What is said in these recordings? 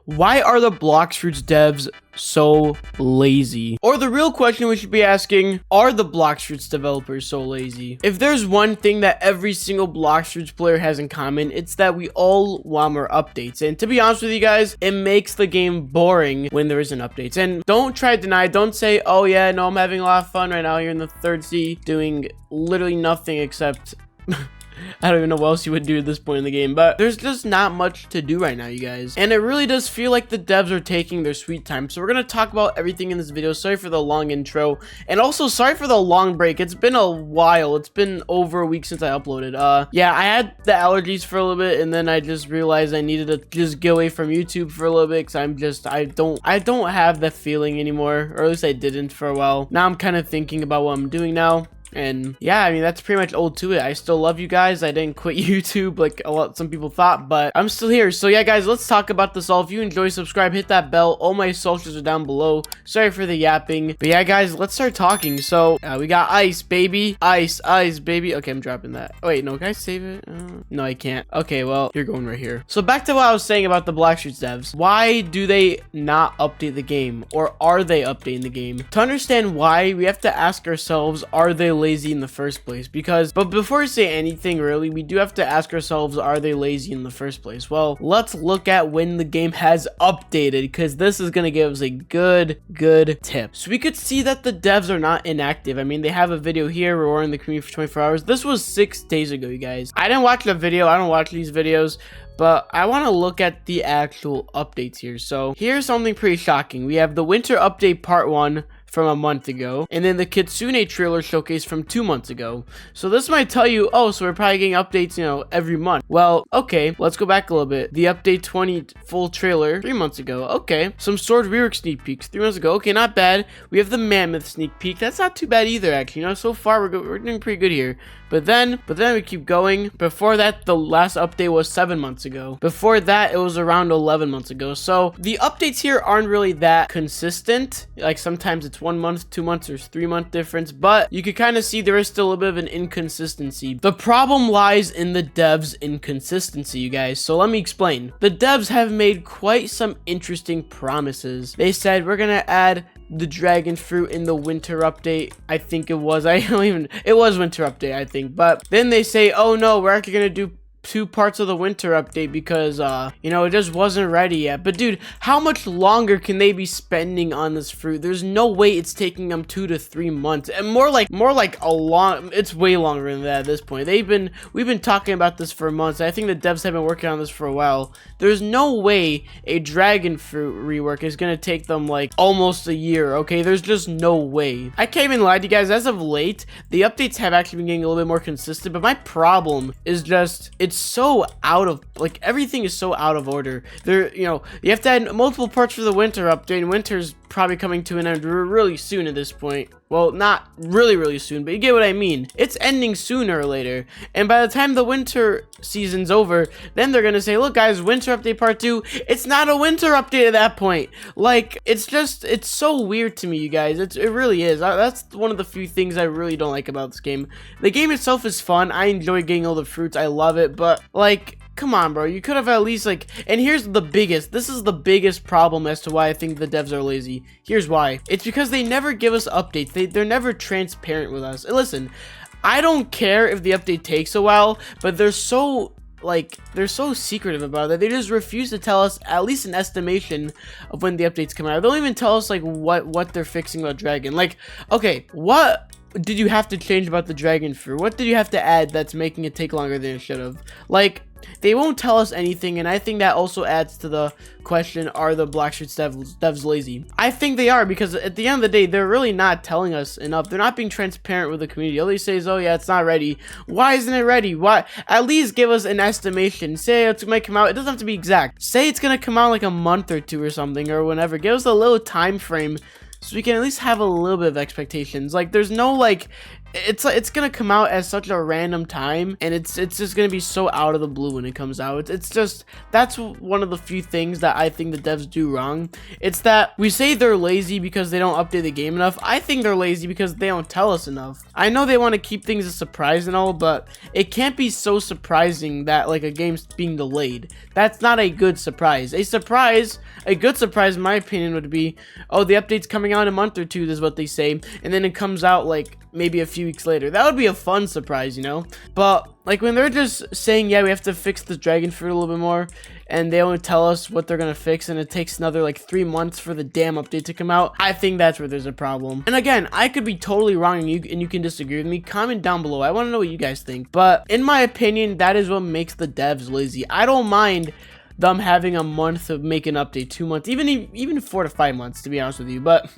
Why are the Blox Fruits devs so lazy? Or the real question we should be asking, are the Blox Fruits developers so lazy? If there's one thing that every single Blox Fruits player has in common, it's that we all want more updates. And to be honest with you guys, it makes the game boring when there isn't updates. And don't try to deny, don't say, oh yeah, no, I'm having a lot of fun right now here in the third sea doing literally nothing except I don't even know what else you would do at this point in the game, but there's just not much to do right now, you guys. And it really does feel like the devs are taking their sweet time. So we're going to talk about everything in this video. Sorry for the long intro. And also sorry for the long break. It's been a while. It's been over a week since I uploaded. Yeah, I had the allergies for a little bit, and then I just realized I needed to just get away from YouTube for a little bit, because I don't have that feeling anymore, or at least I didn't for a while. Now I'm kind of thinking about what I'm doing now. And yeah, I mean, that's pretty much all to it. I still love you guys. I didn't quit YouTube like some people thought, but I'm still here. So yeah, guys, let's talk about this all. If you enjoy, subscribe, hit that bell. All my socials are down below. Sorry for the yapping, but yeah, guys, let's start talking. So we got ice, baby. Ice, baby. Okay, I'm dropping that. Oh, wait, no, can I save it? No, I can't. Okay, well, you're going right here. So back to what I was saying about the Blox Fruits devs. Why do they not update the game? Or are they updating the game? To understand why, we have to ask ourselves, are they lazy in the first place? But before we say anything really, we do have to ask ourselves, are they lazy in the first place? Well, let's look at when the game has updated, because this is going to give us a good tip. So we could see that the devs are not inactive. I mean, they have a video here where we're in the community for 24 hours. This was 6 days ago, you guys. I didn't watch the video. I don't watch these videos, but I want to look at the actual updates here. So here's something pretty shocking. We have the winter update part 1 from a month ago, and then the Kitsune trailer showcase from 2 months ago. So this might tell you, oh, so we're probably getting updates, you know, every month. Well, okay, let's go back a little bit. The update 20 full trailer 3 months ago. Okay, some Sword rework sneak peeks 3 months ago. Okay, not bad. We have the Mammoth sneak peek. That's not too bad either, actually. You know, so far we're doing pretty good here. But then we keep going. Before that, the last update was 7 months ago. Before that, it was around 11 months ago. So the updates here aren't really that consistent. Like sometimes it's 1 month, 2 months, or 3 month difference, but you can kind of see there is still a bit of an inconsistency. The problem lies in the devs' inconsistency, you guys. So let me explain. The devs have made quite some interesting promises. They said, we're gonna add the dragon fruit in the winter update. I think it was. It was winter update, I think. But then they say, oh no, we're actually gonna do 2 parts of the winter update because you know, it just wasn't ready yet. But dude, how much longer can they be spending on this fruit? There's no way it's taking them 2 to 3 months, and more like a long, it's way longer than that at this point. We've been talking about this for months. I think the devs have been working on this for a while. There's no way a dragon fruit rework is gonna take them like almost a year. Okay, there's just no way. I can't even lie to you guys, as of late the updates have actually been getting a little bit more consistent, but my problem is just it's so out of, like, everything is so out of order. There, you know, you have to add multiple parts for the winter update, and winter's probably coming to an end really soon at this point. Well, not really soon, but you get what I mean. It's ending sooner or later, and by the time the winter season's over, then they're gonna say, look guys, winter update part 2. It's not a winter update at that point. Like, it's so weird to me, you guys. It really is. That's one of the few things I really don't like about this game. The game itself is fun. I enjoy getting all the fruits. I love it, but like, come on, bro. You could have at least, like, and this is the biggest problem as to why I think the devs are lazy. Here's why. It's because they never give us updates. They're never transparent with us. And listen, I don't care if the update takes a while, but they're so secretive about it. They just refuse to tell us at least an estimation of when the updates come out. They don't even tell us like what they're fixing about Dragon. Like, okay, what did you have to change about the dragon fruit? What did you have to add that's making it take longer than it should have? Like, they won't tell us anything, and I think that also adds to the question, are the Blox Fruits devs lazy? I think they are, because at the end of the day, they're really not telling us enough. They're not being transparent with the community. All they say is, oh yeah, it's not ready. Why isn't it ready? Why? At least give us an estimation. Say it might come out. It doesn't have to be exact. Say it's gonna come out like a month or 2 or something, or whenever. Give us a little time frame so we can at least have a little bit of expectations. Like, there's no, like, it's gonna come out as such a random time, and it's just gonna be so out of the blue when it comes out. It's just, that's one of the few things that I think the devs do wrong. It's that we say they're lazy because they don't update the game enough. I think they're lazy because they don't tell us enough. I know they want to keep things a surprise and all, but it can't be so surprising that like a game's being delayed. That's not a good surprise. A good surprise in my opinion would be, oh, the update's coming out in a month or two, is what they say, and then it comes out like maybe a few weeks later. That would be a fun surprise, you know? But like when they're just saying, yeah, we have to fix the dragon fruit a little bit more, and they only tell us what they're gonna fix, and it takes another like 3 months for the damn update to come out, I think that's where there's a problem. And again, I could be totally wrong, and you can disagree with me. Comment down below. I want to know what you guys think. But in my opinion, that is what makes the devs lazy. I don't mind them having a month to make an update, 2 months, even 4 to 5 months, to be honest with you. But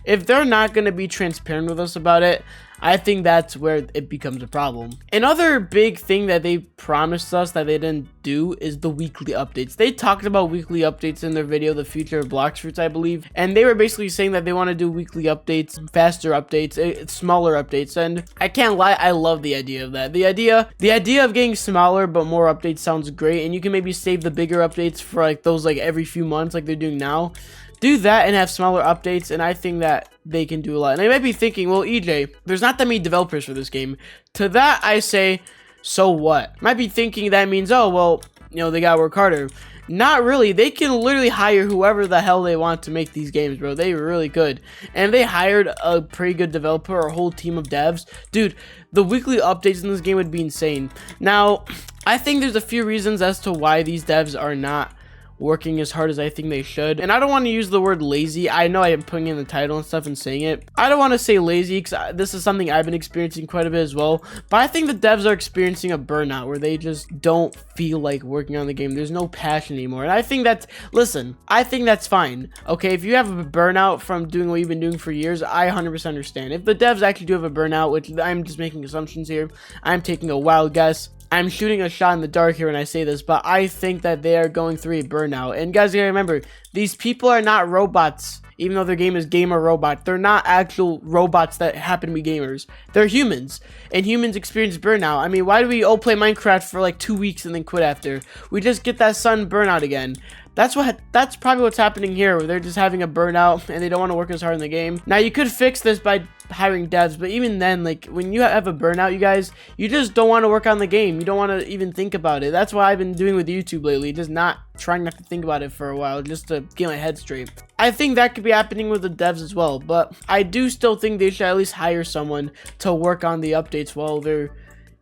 if they're not going to be transparent with us about it, I think that's where it becomes a problem. Another big thing that they promised us that they didn't do is the weekly updates. They talked about weekly updates in their video, The Future of Blox Fruits, I believe, and they were basically saying that they want to do weekly updates, faster updates, smaller updates, and I can't lie, I love the idea of that. The idea of getting smaller but more updates sounds great, and you can maybe save the bigger updates for like those like every few months like they're doing now. Do that and have smaller updates, and I think that they can do a lot. And I might be thinking, well, EJ, there's not that many developers for this game. To that I say, so what? Might be thinking that means, oh, well, you know, they gotta work harder. Not really. They can literally hire whoever the hell they want to make these games, bro. They really could. And they hired a pretty good developer or a whole team of devs. Dude, the weekly updates in this game would be insane. Now, I think there's a few reasons as to why these devs are not working as hard as I think they should. And I don't want to use the word lazy. I know I am putting in the title and stuff and saying it. I don't want to say lazy because this is something I've been experiencing quite a bit as well. But I think the devs are experiencing a burnout where they just don't feel like working on the game. There's no passion anymore. And I think that's, listen, I think that's fine. Okay, if you have a burnout from doing what you've been doing for years, I 100% understand. If the devs actually do have a burnout, which I'm just making assumptions here, I'm taking a wild guess. I'm shooting a shot in the dark here when I say this, but I think that they are going through a burnout. And guys, you gotta remember, these people are not robots. Even though their game is gamer robot, they're not actual robots that happen to be gamers. They're humans, and humans experience burnout. I mean, why do we all play Minecraft for like 2 weeks and then quit after? We just get that sudden burnout again. That's probably what's happening here, where they're just having a burnout and they don't want to work as hard in the game. Now, you could fix this by hiring devs, but even then, like, when you have a burnout, you guys, you just don't want to work on the game. You don't want to even think about it. That's what I've been doing with YouTube lately, just trying not to think about it for a while, just to get my head straight. I think that could be happening with the devs as well, but I do still think they should at least hire someone to work on the updates while they're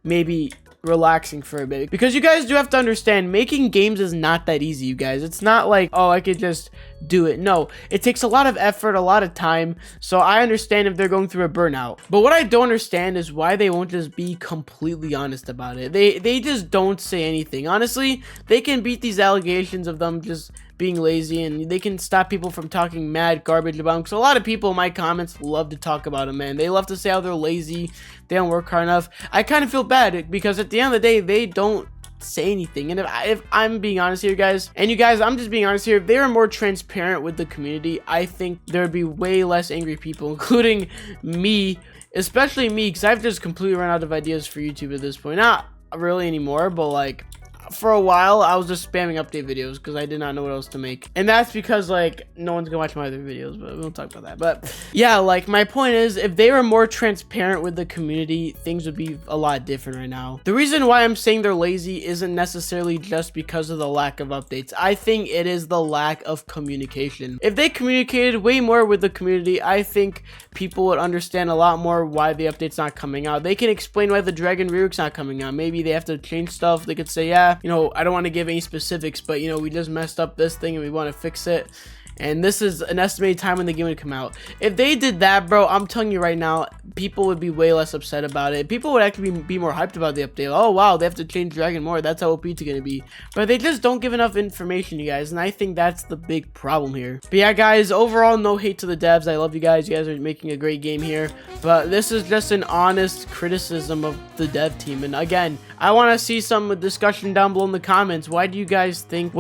maybe relaxing for a bit, because you guys do have to understand, making games is not that easy, you guys. It's not like, oh, I could just do it. No, it takes a lot of effort, a lot of time. So I understand if they're going through a burnout, but what I don't understand is why they won't just be completely honest about it. They just don't say anything. Honestly, they can beat these allegations of them just being lazy, and they can stop people from talking mad garbage about them, because a lot of people in my comments love to talk about them, man. They love to say how they're lazy, they don't work hard enough. I kind of feel bad, because at the end of the day, they don't say anything. And if I'm being honest here, guys, and you guys, I'm just being honest here, if they were more transparent with the community, I think there would be way less angry people, including me, especially me, because I've just completely run out of ideas for YouTube at this point. Not really anymore, but like, for a while I was just spamming update videos because I did not know what else to make, and that's because like no one's gonna watch my other videos, but we won't talk about that. But yeah, like, my point is, if they were more transparent with the community, things would be a lot different right now. The reason why I'm saying they're lazy isn't necessarily just because of the lack of updates. I think it is the lack of communication. If they communicated way more with the community, I think people would understand a lot more why the update's not coming out. They can explain why the dragon rework's not coming out. Maybe they have to change stuff. They could say, yeah, you know, I don't want to give any specifics, but you know, we just messed up this thing and we want to fix it, and this is an estimated time when the game would come out. If they did that, bro, I'm telling you right now, people would be way less upset about it. People would actually be more hyped about the update. Oh wow, they have to change dragon more, that's how OP it's gonna be. But they just don't give enough information, you guys, and I think that's the big problem here. But yeah, guys, overall, no hate to the devs. I love you guys. You guys are making a great game here, but this is just an honest criticism of the dev team. And again, I want to see some discussion down below in the comments. What do you guys think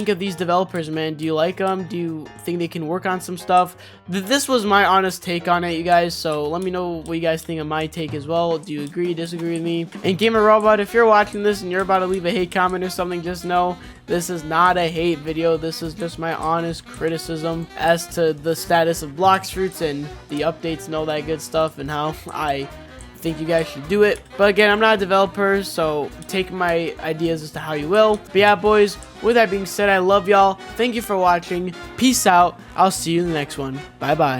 of these developers, man? Do you like them? Do you think they can work on some stuff. This was my honest take on it, you guys, so let me know what you guys think of my take as well. Do you agree, disagree with me? And Gamer Robot, if you're watching this and you're about to leave a hate comment or something, just know this is not a hate video. This is just my honest criticism as to the status of Blox Fruits and the updates and all that good stuff, and how I think you guys should do it. But again, I'm not a developer, so take my ideas as to how you will. But yeah, boys, with that being said, I love y'all. Thank you for watching. Peace out. I'll see you in the next one. Bye bye.